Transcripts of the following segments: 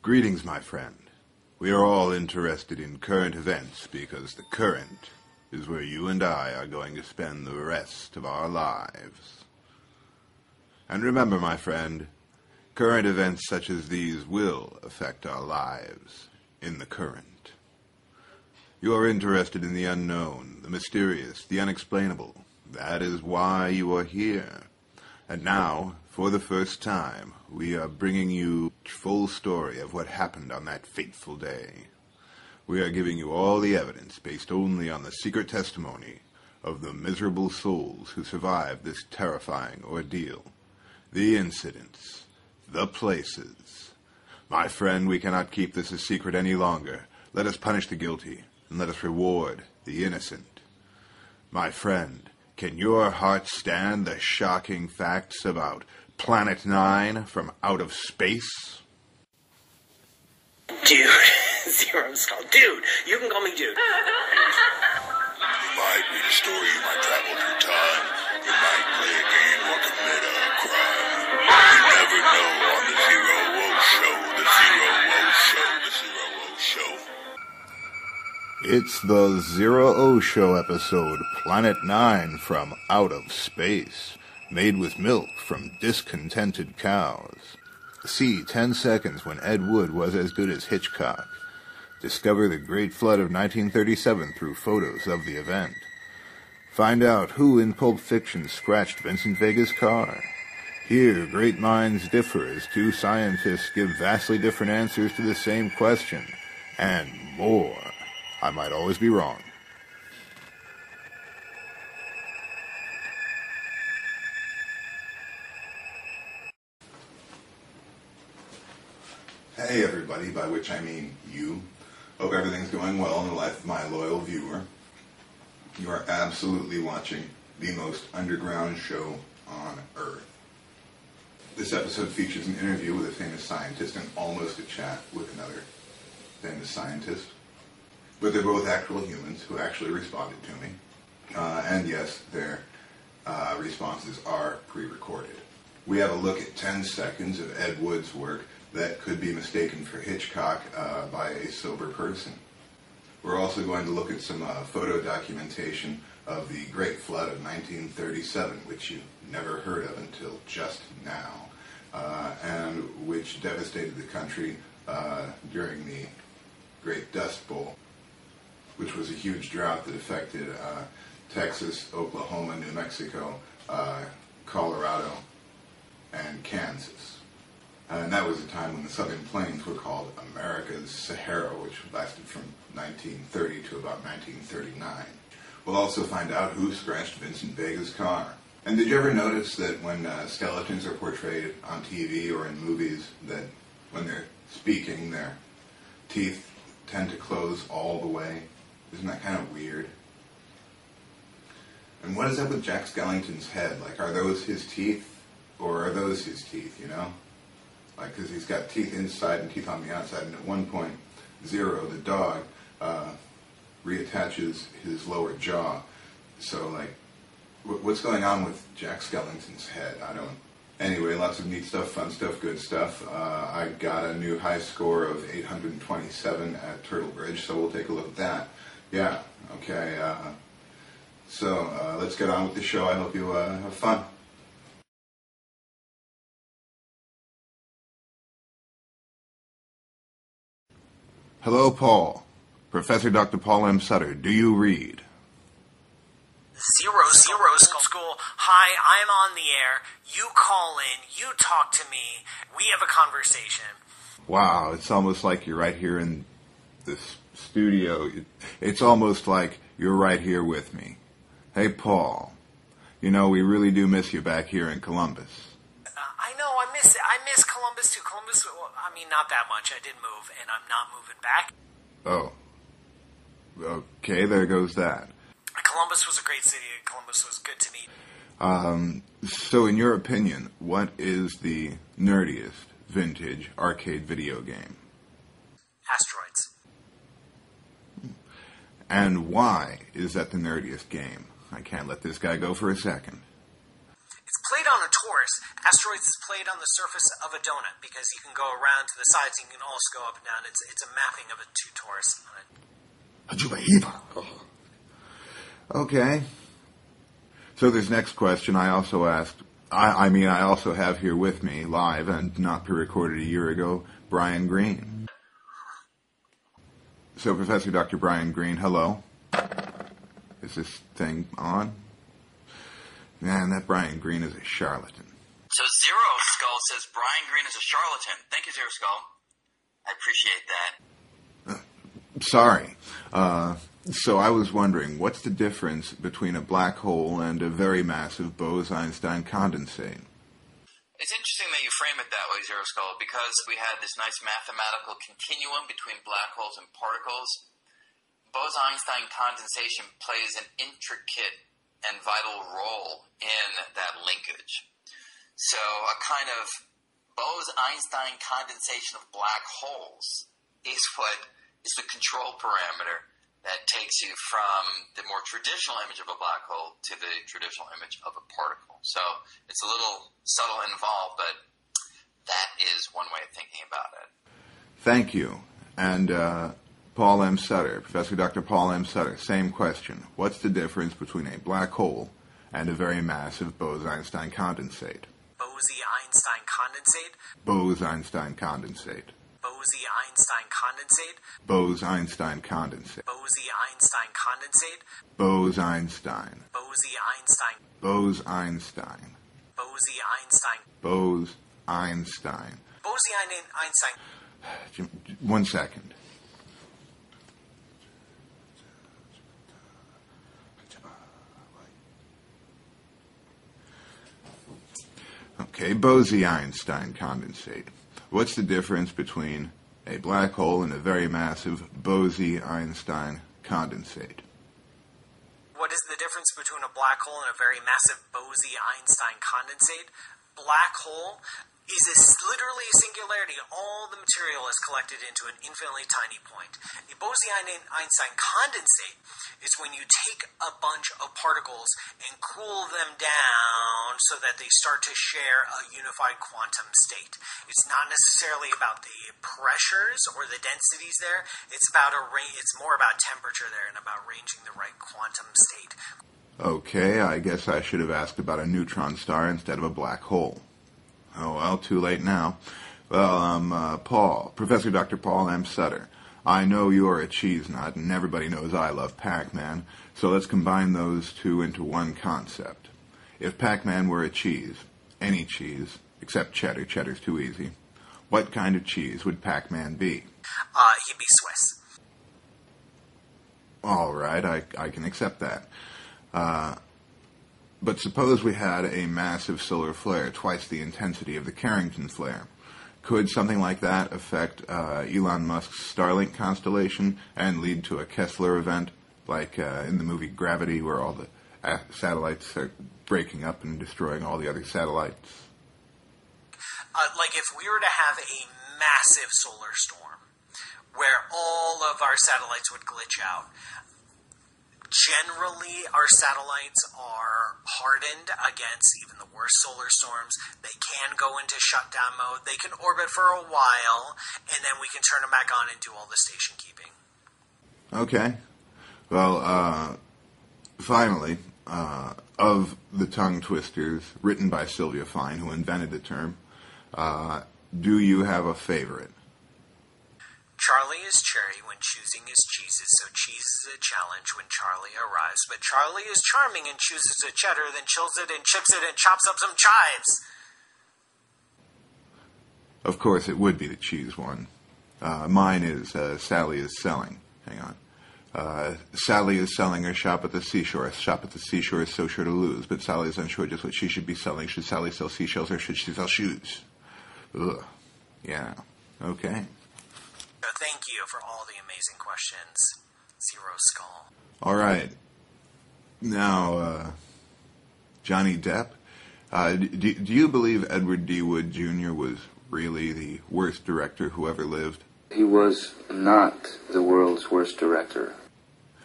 Greetings, my friend. We are all interested in current events because the current is where you and I are going to spend the rest of our lives. And remember, my friend, current events such as these will affect our lives in the current. You are interested in the unknown, the mysterious, the unexplainable. That is why you are here. And now, for the first time, we are bringing you a full story of what happened on that fateful day. We are giving you all the evidence based only on the secret testimony of the miserable souls who survived this terrifying ordeal. The incidents, the places. My friend, we cannot keep this a secret any longer. Let us punish the guilty, and let us reward the innocent. My friend, can your heart stand the shocking facts about Planet 9 from out of space? Dude, Zero Skull. Dude, you can call me Dude. You might read a story, you might travel through time, you might play a game or commit a crime. You never know on the ZERØ Show, the ZERØ Show, the ZERØ Show. It's the ZERØ Show episode, Planet 9 from Out of Space, made with milk from discontented cows. See 10 seconds when Ed Wood was as good as Hitchcock. Discover the Great Flood of 1937 through photos of the event. Find out who in Pulp Fiction scratched Vincent Vega's car. Here, great minds differ as two scientists give vastly different answers to the same question. And more. I might always be wrong. Hey everybody, by which I mean you. Hope everything's going well in the life of my loyal viewer. You are absolutely watching the most underground show on Earth. This episode features an interview with a famous scientist and almost a chat with another famous scientist. But they're both actual humans who actually responded to me. And yes, their responses are pre-recorded. We have a look at 10 seconds of Ed Wood's work that could be mistaken for Hitchcock by a sober person. We're also going to look at some photo documentation of the Great Flood of 1937, which you never heard of until just now, and which devastated the country during the Great Dust Bowl, which was a huge drought that affected Texas, Oklahoma, New Mexico, Colorado, and Kansas. And that was a time when the Southern Plains were called America's Sahara, which lasted from 1930 to about 1939. We'll also find out who scratched Vincent Vega's car. And did you ever notice that when skeletons are portrayed on TV or in movies, that when they're speaking, their teeth tend to close all the way? Isn't that kind of weird? And what is up with Jack Skellington's head? Like, are those his teeth? Or are those his teeth, you know? Like, because he's got teeth inside and teeth on the outside. And at one point, Zero, the dog, reattaches his lower jaw. So, like, what's going on with Jack Skellington's head? I don't... Anyway, lots of neat stuff, fun stuff, good stuff. I got a new high score of 827 at Turtle Bridge, so we'll take a look at that. Yeah, okay, so let's get on with the show. I hope you have fun. Hello, Paul. Professor Dr. Paul M. Sutter, do you read? Zero School. Hi, I'm on the air. You call in. You talk to me. We have a conversation. Wow, it's almost like you're right here in this studio. It's almost like you're right here with me. Hey, Paul. You know, we really do miss you back here in Columbus. I know, I miss Columbus too. Columbus, well, I mean, not that much. I did move, and I'm not moving back. Oh. Okay, there goes that. Columbus was a great city. Columbus was good to me. So in your opinion, what is the nerdiest vintage arcade video game? Asteroids. And why is that the nerdiest game? I can't let this guy go for a second. It's played on a tour worse. Asteroids is played on the surface of a donut because you can go around to the sides and you can also go up and down. It's a mapping of a two torus on it. Okay. So this next question I also asked, I also have here with me, live and not pre-recorded a year ago, Brian Greene. So Professor Dr. Brian Greene, hello. Is this thing on? Man, that Brian Greene is a charlatan. So Zero Skull says Brian Greene is a charlatan. Thank you, Zero Skull. I appreciate that. Sorry. So I was wondering, what's the difference between a black hole and a very massive Bose-Einstein condensate? It's interesting that you frame it that way, Zero Skull, because we had this nice mathematical continuum between black holes and particles. Bose-Einstein condensation plays an intricate and vital role in that linkage. So a kind of Bose-Einstein condensation of black holes is what is the control parameter that takes you from the more traditional image of a black hole to the traditional image of a particle. So it's a little subtle and involved, but that is one way of thinking about it. Thank you. And Paul M. Sutter, Professor Dr. Paul M. Sutter, same question. What's the difference between a black hole and a very massive Bose-Einstein condensate? Bose-Einstein condensate? Bose-Einstein condensate. Bose-Einstein condensate? Bose-Einstein condensate. Bose-Einstein condensate? Bose-Einstein. Bose-Einstein. Bose-Einstein. Bose-Einstein. Bose-Einstein. Bose-Einstein. 1 second. Okay, Bose-Einstein condensate. What's the difference between a black hole and a very massive Bose-Einstein condensate? What is the difference between a black hole and a very massive Bose-Einstein condensate? Black hole is literally a singularity. All the material is collected into an infinitely tiny point. A Bose-Einstein condensate is when you take a bunch of particles and cool them down so that they start to share a unified quantum state. It's not necessarily about the pressures or the densities there. It's more about temperature there and about arranging the right quantum state. Okay, I guess I should have asked about a neutron star instead of a black hole. Oh, well, too late now. Well, Professor Dr. Paul M. Sutter. I know you're a cheese nut, and everybody knows I love Pac-Man, so let's combine those two into one concept. If Pac-Man were a cheese, any cheese, except cheddar, cheddar's too easy, what kind of cheese would Pac-Man be? He'd be Swiss. All right, I can accept that. But suppose we had a massive solar flare, twice the intensity of the Carrington flare. Could something like that affect Elon Musk's Starlink constellation and lead to a Kessler event, like in the movie Gravity, where all the satellites are breaking up and destroying all the other satellites? Like if we were to have a massive solar storm where all of our satellites would glitch out. Generally, our satellites are hardened against even the worst solar storms. They can go into shutdown mode. They can orbit for a while, and then we can turn them back on and do all the station keeping. Okay. Well, finally, of the tongue twisters written by Sylvia Fine, who invented the term, do you have a favorite? Charlie is cherry when choosing his cheeses, so cheese is a challenge when Charlie arrives. But Charlie is charming and chooses a cheddar, then chills it and chips it and chops up some chives. Of course, it would be the cheese one. Mine is Sally is selling. Hang on. Sally is selling her shop at the seashore. A shop at the seashore is so sure to lose, but Sally is unsure just what she should be selling. Should Sally sell seashells or should she sell shoes? Ugh. Yeah. Okay. Thank you for all the amazing questions, Zero Skull. All right. Now, Johnny Depp, do you believe Edward D. Wood Jr. was really the worst director who ever lived? He was not the world's worst director.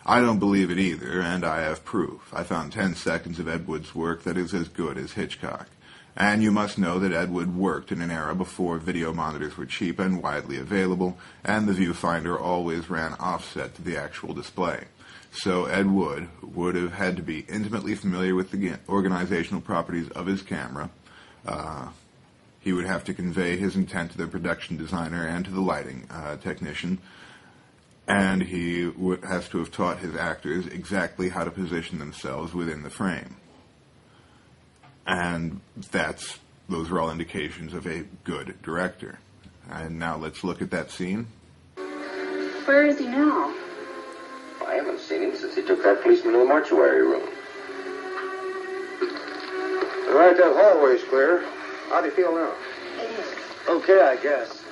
I don't believe it either, and I have proof. I found 10 seconds of Ed Wood's work that is as good as Hitchcock. And you must know that Ed Wood worked in an era before video monitors were cheap and widely available, and the viewfinder always ran offset to the actual display. So Ed Wood would have had to be intimately familiar with the organizational properties of his camera. He would have to convey his intent to the production designer and to the lighting technician, and he has to have taught his actors exactly how to position themselves within the frame. And those are all indications of a good director. And now let's look at that scene. Where is he now? I haven't seen him since he took that policeman to the mortuary room. All right, that hallway's clear. How do you feel now? Okay, I guess.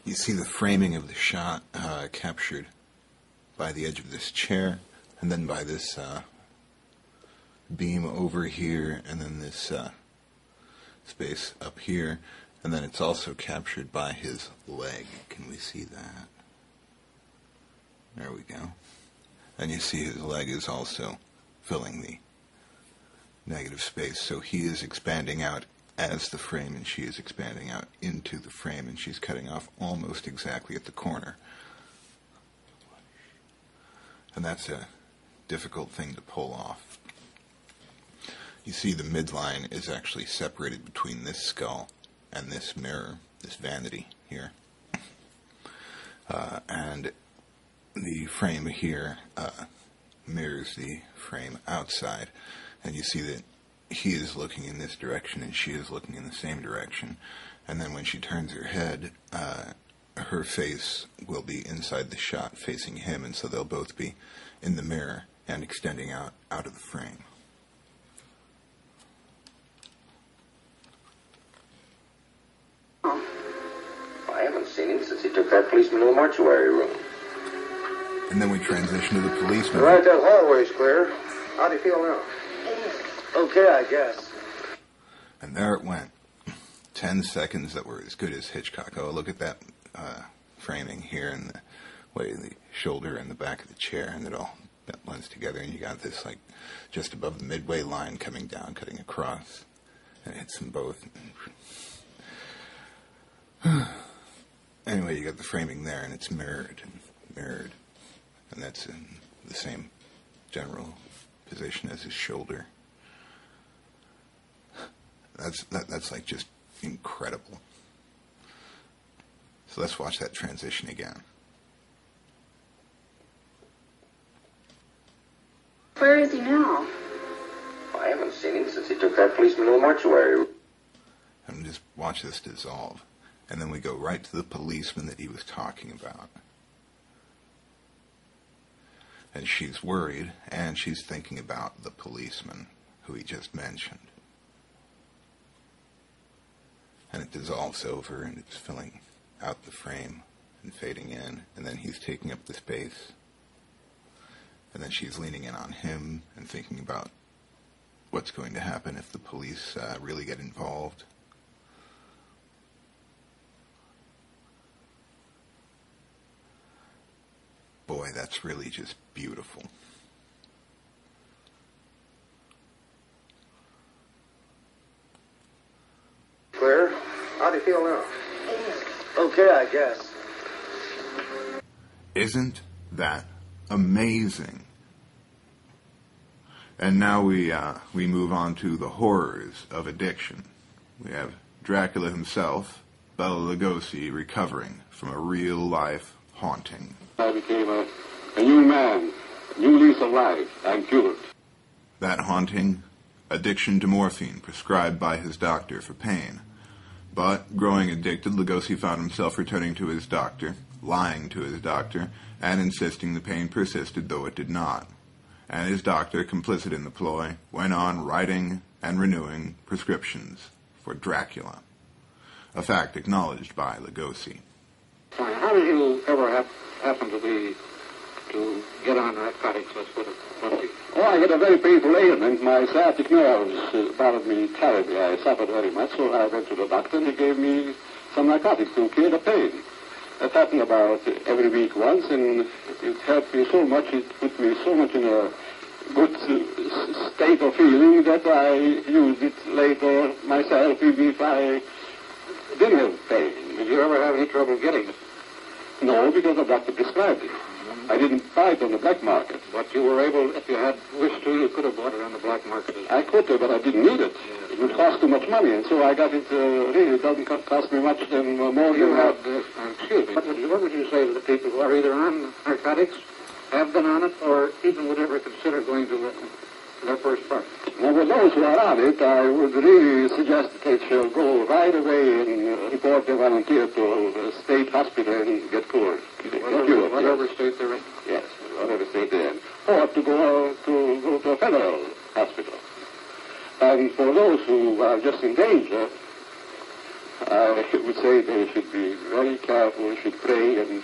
You see the framing of the shot captured by the edge of this chair, and then by this beam over here, and then this space up here, and then it's also captured by his leg. Can we see that? There we go. And you see his leg is also filling the negative space, so he is expanding out as the frame, and she is expanding out into the frame, and she's cutting off almost exactly at the corner. And that's a difficult thing to pull off. You see the midline is actually separated between this skull and this mirror, this vanity here. And the frame here mirrors the frame outside. And you see that he is looking in this direction and she is looking in the same direction. And then when she turns her head, her face will be inside the shot facing him, and so they'll both be in the mirror and extending out of the frame. I haven't seen him since he took that policeman to the mortuary room. And then we transition to the policeman. All right, that hallway's clear. How do you feel now? Okay, I guess. And there it went. 10 seconds that were as good as Hitchcock. Oh, look at that framing here, and the way the shoulder and the back of the chair, and it all blends together, and you got this like just above the midway line coming down, cutting across, and it hits them both. Anyway, you got the framing there, and it's mirrored, and that's in the same general position as his shoulder. That's like just incredible. So let's watch that transition again. Where is he now? I haven't seen him since he took that policeman to the mortuary. And just watch this dissolve. And then we go right to the policeman that he was talking about. And she's worried, and she's thinking about the policeman who he just mentioned. And it dissolves over, and it's filling out the frame and fading in, and then he's taking up the space. And then she's leaning in on him and thinking about what's going to happen if the police really get involved. Boy, that's really just beautiful. Clear? How do you feel now? Okay, I guess. Isn't that amazing? And now we move on to the horrors of addiction. We have Dracula himself, Bela Lugosi, recovering from a real-life haunting. I became a new man, a new lease of life. I'm cured. That haunting, addiction to morphine prescribed by his doctor for pain. But, growing addicted, Lugosi found himself returning to his doctor, lying to his doctor, and insisting the pain persisted, though it did not. And his doctor, complicit in the ploy, went on writing and renewing prescriptions for Dracula. A fact acknowledged by Lugosi. How did you ever happen to get on narcotics, let's put it bluntly? Oh, I had a very painful ailment. My sciatic nerves bothered me terribly. I suffered very much, so I went to the doctor and he gave me some narcotics to clear the pain. That happened about every week once, and it helped me so much. It put me so much in a good state of feeling that I used it later myself, even if I didn't have pain. Did you ever have any trouble getting it? No, because the doctor prescribed it. I didn't buy it on the black market. But you were able, if you had wished to, you could have bought it on the black market. I could have, but I didn't need it. It would cost too much money, and so I got it, really, it doesn't cost me much more You than had, excuse me, what would you say to the people who are either on narcotics, have been on it, or even would ever consider going to their first part? Well, with those who are on it, I would really suggest that they shall go right away and report their volunteer to a state hospital and get cured. Whatever state they're in. Yes, whatever state they're in. Or to go to a federal hospital. And for those who are just in danger, I would say they should be very careful, should pray, and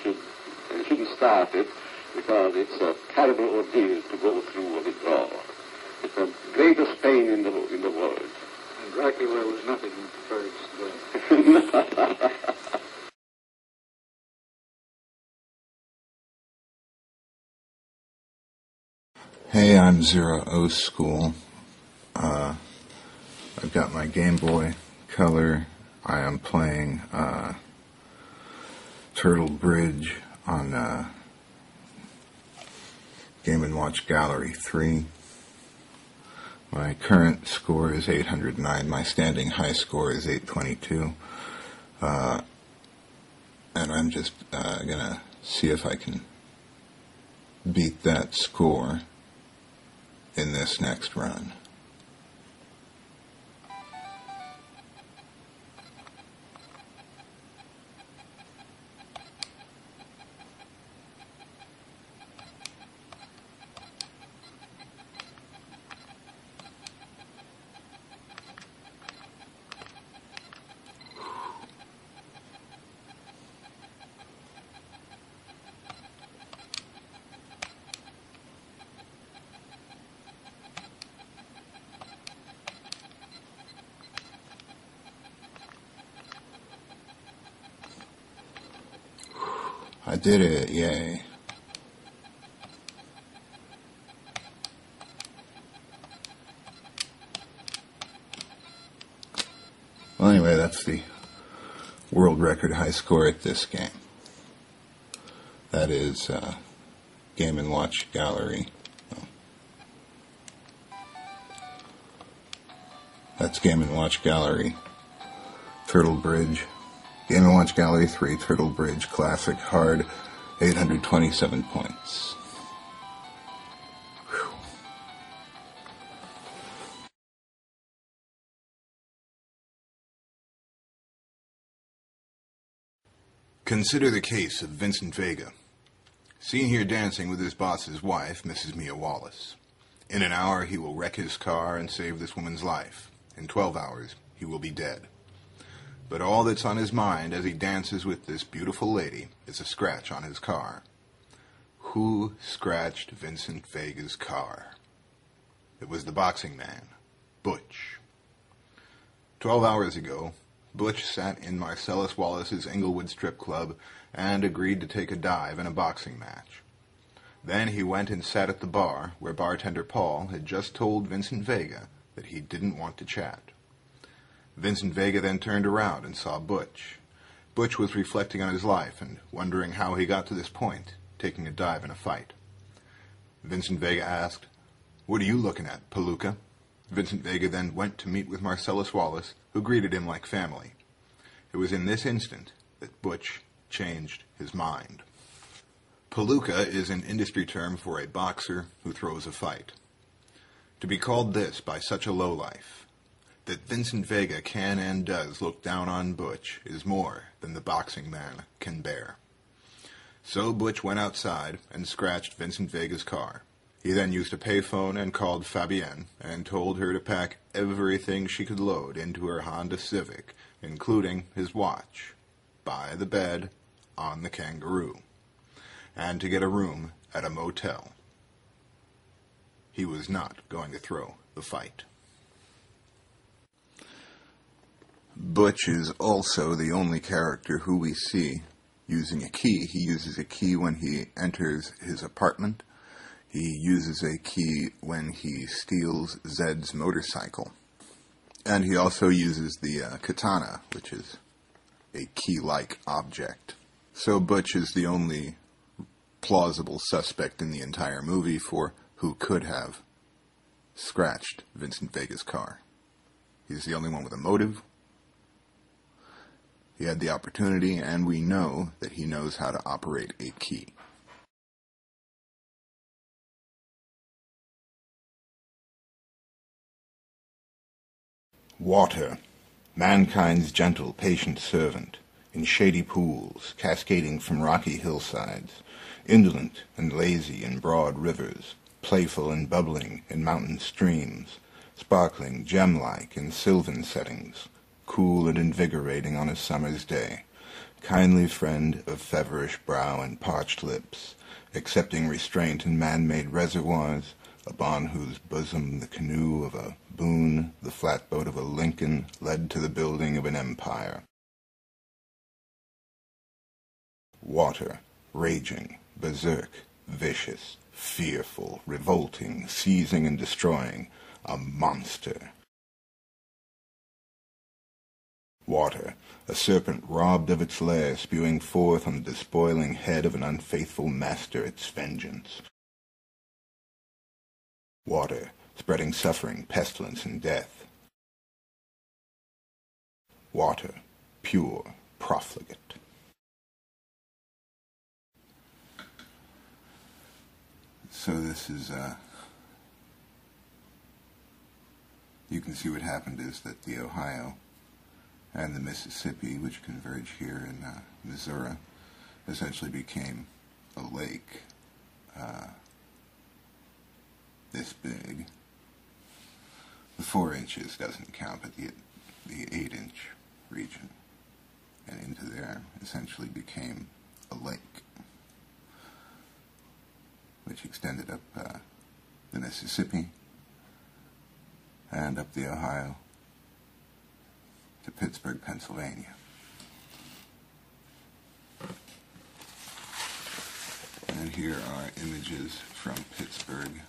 shouldn't start it, because it's a terrible ordeal to go through a withdrawal. It's the greatest pain in the world. And Dracula was nothing compared to that. Hey, I'm ZERØ School. I've got my Game Boy Color. I am playing Turtle Bridge on Game & Watch Gallery 3. My current score is 809. My standing high score is 822. And I'm just gonna see if I can beat that score in this next run. I did it, yay. Well, anyway, that's the world record high score at this game. That is Game & Watch Gallery. Oh. That's Game & Watch Gallery. Turtle Bridge. Game & Watch Gallery 3, Turtle Bridge, Classic, Hard, 827 points. Whew. Consider the case of Vincent Vega. Seen here dancing with his boss's wife, Mrs. Mia Wallace. In an hour, he will wreck his car and save this woman's life. In 12 hours, he will be dead. But all that's on his mind as he dances with this beautiful lady is a scratch on his car. Who scratched Vincent Vega's car? It was the boxing man, Butch. 12 hours ago, Butch sat in Marcellus Wallace's Englewood Strip Club and agreed to take a dive in a boxing match. Then he went and sat at the bar where bartender Paul had just told Vincent Vega that he didn't want to chat. Vincent Vega then turned around and saw Butch. Butch was reflecting on his life and wondering how he got to this point, taking a dive in a fight. Vincent Vega asked, "What are you looking at, Palooka?" Vincent Vega then went to meet with Marcellus Wallace, who greeted him like family. It was in this instant that Butch changed his mind. Palooka is an industry term for a boxer who throws a fight. To be called this by such a lowlife, that Vincent Vega can and does look down on Butch, is more than the boxing man can bear. So Butch went outside and scratched Vincent Vega's car. He then used a payphone and called Fabienne and told her to pack everything she could load into her Honda Civic, including his watch, buy the bed on the Kangaroo, and to get a room at a motel. He was not going to throw the fight. Butch is also the only character who we see using a key. He uses a key when he enters his apartment. He He uses a key when he steals Zed's motorcycle. And he also uses the katana, which is a key-like object. So Butch is the only plausible suspect in the entire movie for who could have scratched Vincent Vega's car. He's the only one with a motive. He had the opportunity, and we know that he knows how to operate a key. Water, mankind's gentle, patient servant, in shady pools, cascading from rocky hillsides, indolent and lazy in broad rivers, playful and bubbling in mountain streams, sparkling gem-like in sylvan settings, cool and invigorating on a summer's day, kindly friend of feverish brow and parched lips, accepting restraint in man-made reservoirs, upon whose bosom the canoe of a Boone, the flatboat of a Lincoln, led to the building of an empire. Water, raging, berserk, vicious, fearful, revolting, seizing and destroying, a monster. Water, a serpent robbed of its lair, spewing forth on the despoiling head of an unfaithful master its vengeance. Water, spreading suffering, pestilence, and death. Water, pure, profligate. So this is, you can see what happened is that the Ohio and the Mississippi, which converge here in Missouri, essentially became a lake this big. The 4 inches doesn't count, but the 8-inch region, and into there essentially became a lake, which extended up the Mississippi and up the Ohio to Pittsburgh, Pennsylvania. And here are images from Pittsburgh.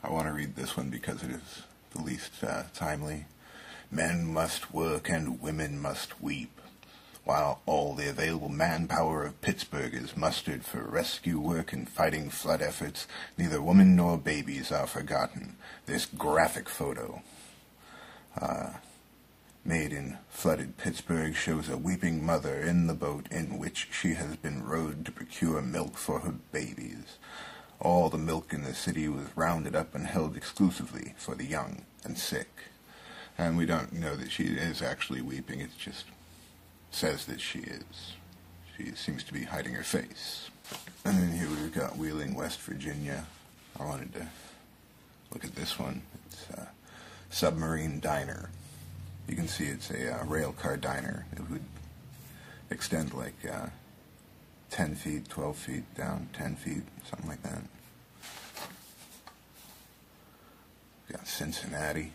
I want to read this one because it is the least timely. Men must work and women must weep. While all the available manpower of Pittsburgh is mustered for rescue work and fighting flood efforts, neither women nor babies are forgotten. This graphic photo, made in flooded Pittsburgh, shows a weeping mother in the boat in which she has been rowed to procure milk for her babies. All the milk in the city was rounded up and held exclusively for the young and sick. And we don't know that she is actually weeping, it just says that she is. She seems to be hiding her face. And then here we've got Wheeling, West Virginia. I wanted to look at this one. It's a submarine diner. You can see it's a rail car diner. It would extend like 10 feet, 12 feet down, 10 feet, something like that. We've got Cincinnati.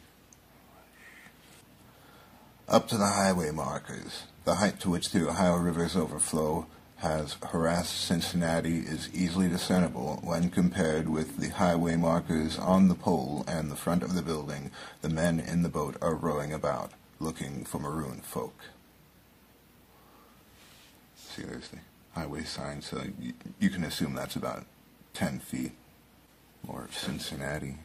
Up to the highway markers. The height to which the Ohio River's overflow has harassed Cincinnati is easily discernible when compared with the highway markers on the pole and the front of the building. The men in the boat are rowing about, looking for maroon folk. See, there's the highway sign, so you can assume that's about 10 feet. More of Cincinnati.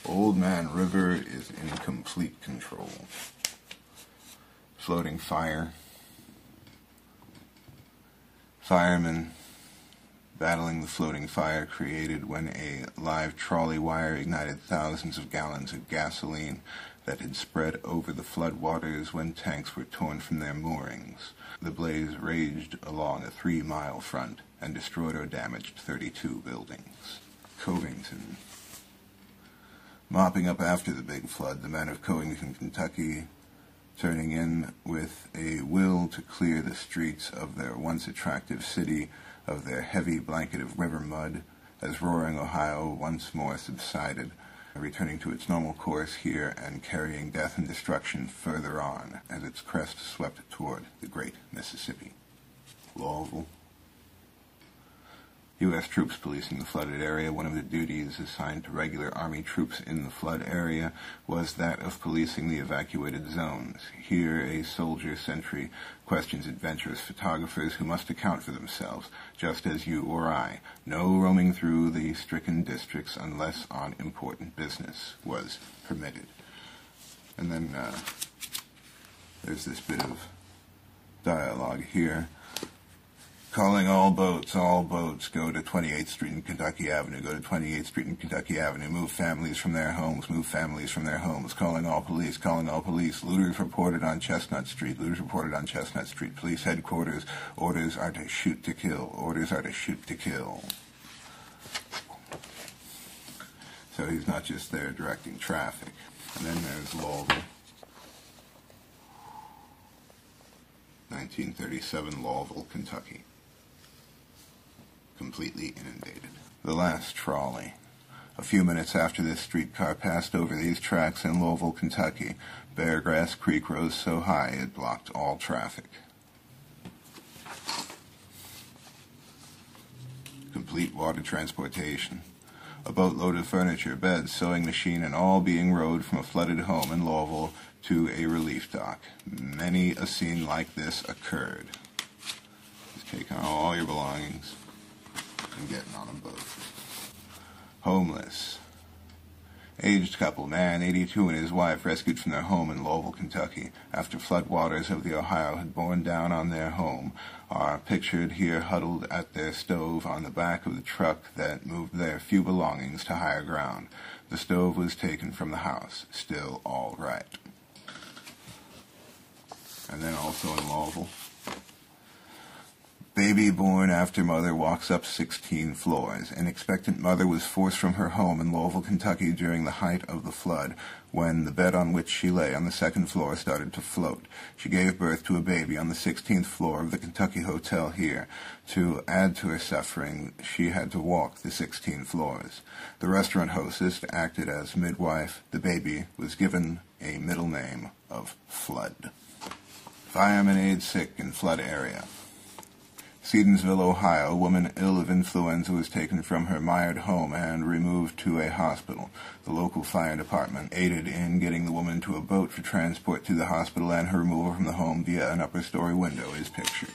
Old Man River is in complete control. Floating fire. Firemen battling the floating fire created when a live trolley wire ignited thousands of gallons of gasoline that had spread over the flood waters when tanks were torn from their moorings. The blaze raged along a 3-mile front and destroyed or damaged 32 buildings. Covington. Mopping up after the big flood, the men of Covington, Kentucky, turning in with a will to clear the streets of their once attractive city of their heavy blanket of river mud, as roaring Ohio once more subsided, returning to its normal course here and carrying death and destruction further on as its crest swept toward the great Mississippi. Louisville. U.S. troops policing the flooded area. One of the duties assigned to regular Army troops in the flood area was that of policing the evacuated zones. Here, a soldier sentry questions adventurous photographers who must account for themselves, just as you or I. No roaming through the stricken districts unless on important business was permitted. And then there's this bit of dialogue here. Calling all boats, go to 28th Street and Kentucky Avenue, go to 28th Street and Kentucky Avenue, move families from their homes, calling all police, looters reported on Chestnut Street, police headquarters, orders are to shoot to kill. So he's not just there directing traffic. And then there's Louisville. 1937, Louisville, Kentucky. Completely inundated. The last trolley. A few minutes after this streetcar passed over these tracks in Louisville, Kentucky, Beargrass Creek rose so high it blocked all traffic. Complete water transportation. A boatload of furniture, beds, sewing machine, and all being rowed from a flooded home in Louisville to a relief dock. Many a scene like this occurred. Just taking all your belongings and getting on a boat. Homeless. Aged couple, man, 82, and his wife rescued from their home in Louisville, Kentucky, after flood waters of the Ohio had borne down on their home, are pictured here huddled at their stove on the back of the truck that moved their few belongings to higher ground. The stove was taken from the house. Still all right. And then also in Louisville, baby born after mother walks up 16 floors. An expectant mother was forced from her home in Louisville, Kentucky during the height of the flood, when the bed on which she lay on the second floor started to float. She gave birth to a baby on the 16th floor of the Kentucky Hotel here. To add to her suffering, she had to walk the 16 floors. The restaurant hostess acted as midwife. The baby was given a middle name of Flood. Fireman aid sick in flood area. Sedensville, Ohio, a woman ill of influenza was taken from her mired home and removed to a hospital. The local fire department aided in getting the woman to a boat for transport to the hospital, and her removal from the home via an upper-story window is pictured.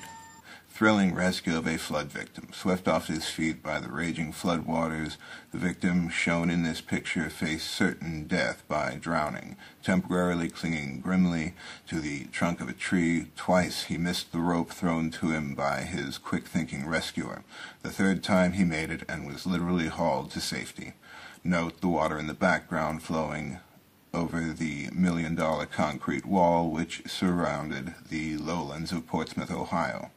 Thrilling rescue of a flood victim. Swept off his feet by the raging flood waters, the victim shown in this picture faced certain death by drowning, temporarily clinging grimly to the trunk of a tree. Twice he missed the rope thrown to him by his quick-thinking rescuer. The third time he made it and was literally hauled to safety. Note the water in the background flowing over the $1 million concrete wall which surrounded the lowlands of Portsmouth, Ohio.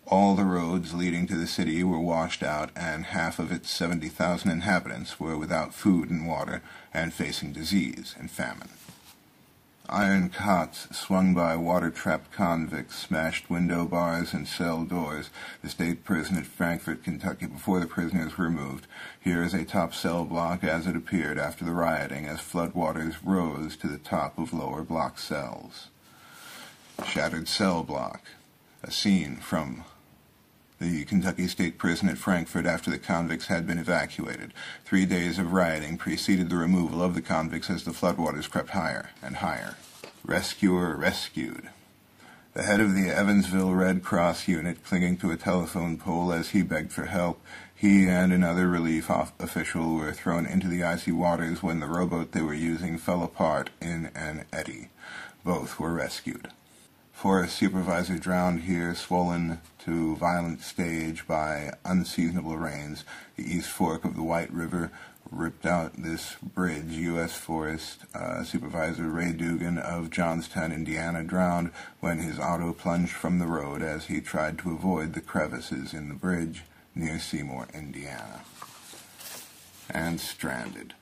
All the roads leading to the city were washed out, and half of its 70,000 inhabitants were without food and water and facing disease and famine. Iron cots swung by water-trapped convicts smashed window bars and cell doors. The state prison at Frankfort, Kentucky, before the prisoners were removed. Here is a top cell block as it appeared after the rioting, as floodwaters rose to the top of lower block cells. Shattered cell block. A scene from the Kentucky State Prison at Frankfort after the convicts had been evacuated. 3 days of rioting preceded the removal of the convicts as the floodwaters crept higher and higher. Rescuer rescued. The head of the Evansville Red Cross unit clinging to a telephone pole as he begged for help. He and another relief official were thrown into the icy waters when the rowboat they were using fell apart in an eddy. Both were rescued. Forest supervisor drowned here, swollen to violent stage by unseasonable rains. The East Fork of the White River ripped out this bridge. U.S. Forest Supervisor Ray Dugan of Johnstown, Indiana, drowned when his auto plunged from the road as he tried to avoid the crevices in the bridge near Seymour, Indiana. And stranded.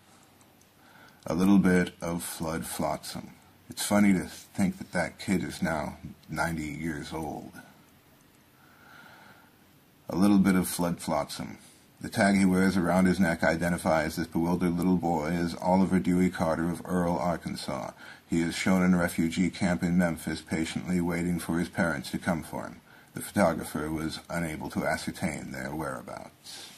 A little bit of flood flotsam. It's funny to think that that kid is now 90 years old. A little bit of flood flotsam. The tag he wears around his neck identifies this bewildered little boy as Oliver Dewey Carter of Earle, Arkansas. He is shown in a refugee camp in Memphis, patiently waiting for his parents to come for him. The photographer was unable to ascertain their whereabouts.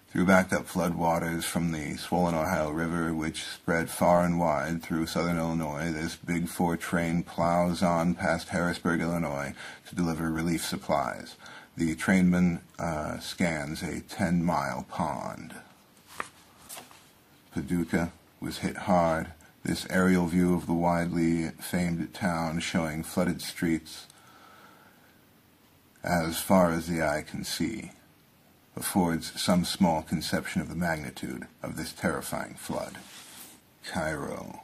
Through backed-up floodwaters from the swollen Ohio River, which spread far and wide through southern Illinois, this Big 4 train plows on past Harrisburg, Illinois, to deliver relief supplies. The trainman scans a 10-mile pond. Paducah was hit hard. This aerial view of the widely famed town showing flooded streets as far as the eye can see affords some small conception of the magnitude of this terrifying flood. Cairo.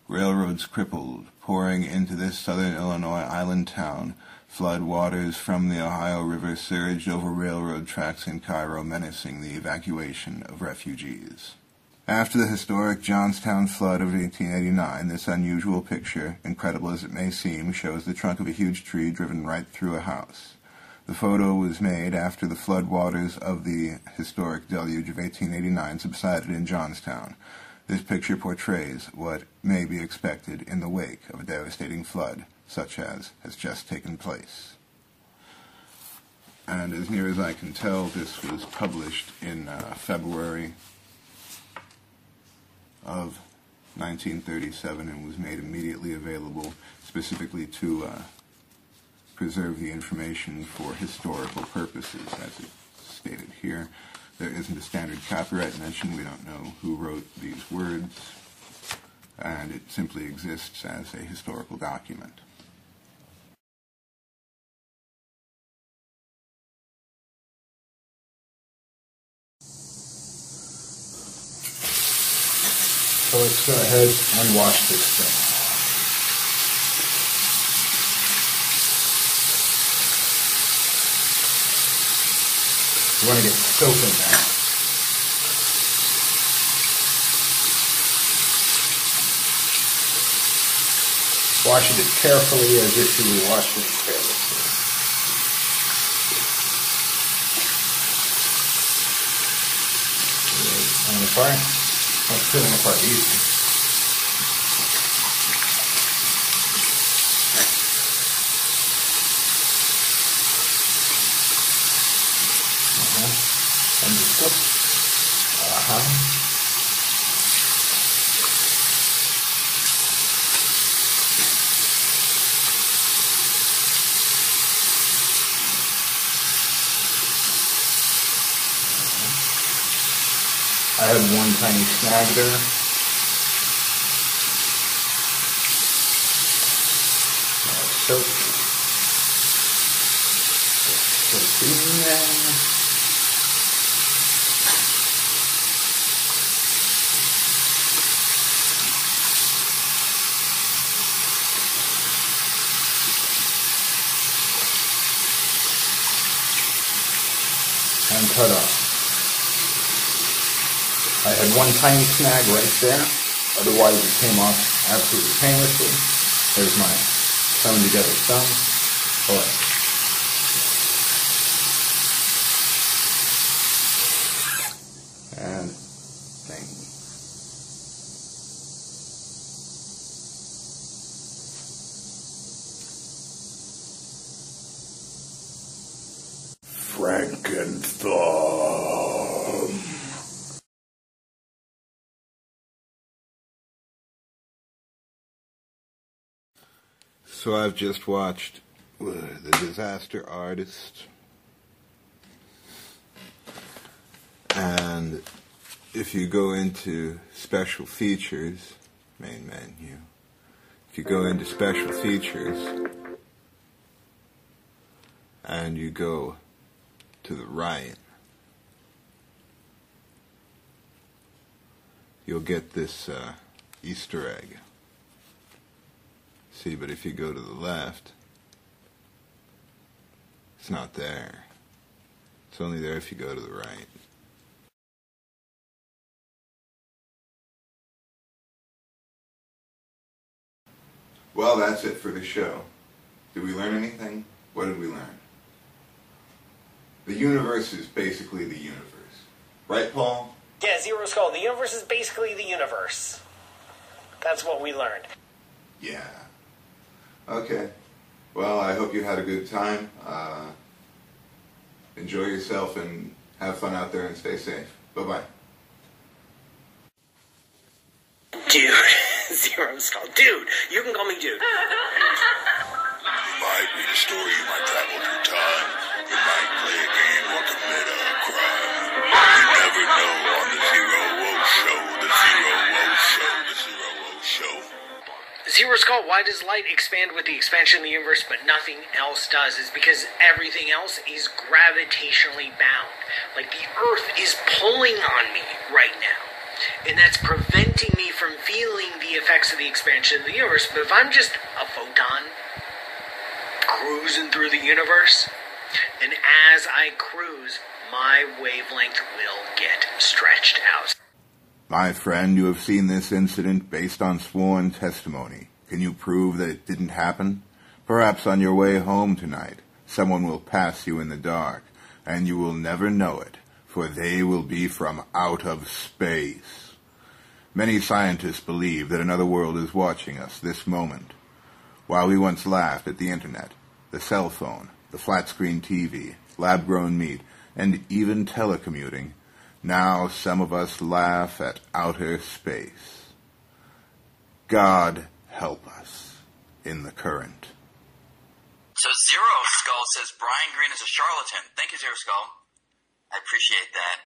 Railroads crippled, pouring into this southern Illinois island town. Flood waters from the Ohio River surged over railroad tracks in Cairo, menacing the evacuation of refugees. After the historic Johnstown flood of 1889, this unusual picture, incredible as it may seem, shows the trunk of a huge tree driven right through a house. The photo was made after the flood waters of the historic deluge of 1889 subsided in Johnstown. This picture portrays what may be expected in the wake of a devastating flood, such as has just taken place. And as near as I can tell, this was published in February of 1937 and was made immediately available specifically to preserve the information for historical purposes, as it's stated here. There isn't a standard copyright mention. We don't know who wrote these words, and it simply exists as a historical document. So let's go ahead and wash this thing. You want to get soap in there. Wash it as carefully as if you were washing it carelessly. On the part, it's peeling apart easy. I had one tiny snag there. Soap. Soap in there. And cut off. I had one tiny snag right there, otherwise it came off absolutely painlessly. There's my sewn together thumb. Boy. And thing. Frankenthumb. So I've just watched The Disaster Artist, and if you go into special features, main menu, if you go into special features and you go to the right, you'll get this Easter egg. See, but if you go to the left, it's not there. It's only there if you go to the right. Well, that's it for the show. Did we learn anything? What did we learn? The universe is basically the universe. Right, Paul? Yeah, Zero Skull. The universe is basically the universe. That's what we learned. Yeah. Okay. Well, I hope you had a good time. Enjoy yourself and have fun out there and stay safe. Bye-bye. Dude, Zero Skull. Dude, you can call me Dude. You might read a story, you might travel through time, you might play a game or commit a crime. You never know on the ZERØ Show, the ZERØ Show, the ZERØ Show. Zero Skull, why does light expand with the expansion of the universe but nothing else does? Is because everything else is gravitationally bound. Like the Earth is pulling on me right now. And that's preventing me from feeling the effects of the expansion of the universe. But if I'm just a photon cruising through the universe, and as I cruise, my wavelength will get stretched out. My friend, you have seen this incident based on sworn testimony. Can you prove that it didn't happen? Perhaps on your way home tonight, someone will pass you in the dark, and you will never know it, for they will be from out of space. Many scientists believe that another world is watching us this moment. While we once laughed at the internet, the cell phone, the flat-screen TV, lab-grown meat, and even telecommuting, now some of us laugh at outer space. God help us in the current. So Zero Skull says Brian Greene is a charlatan. Thank you, Zero Skull. I appreciate that.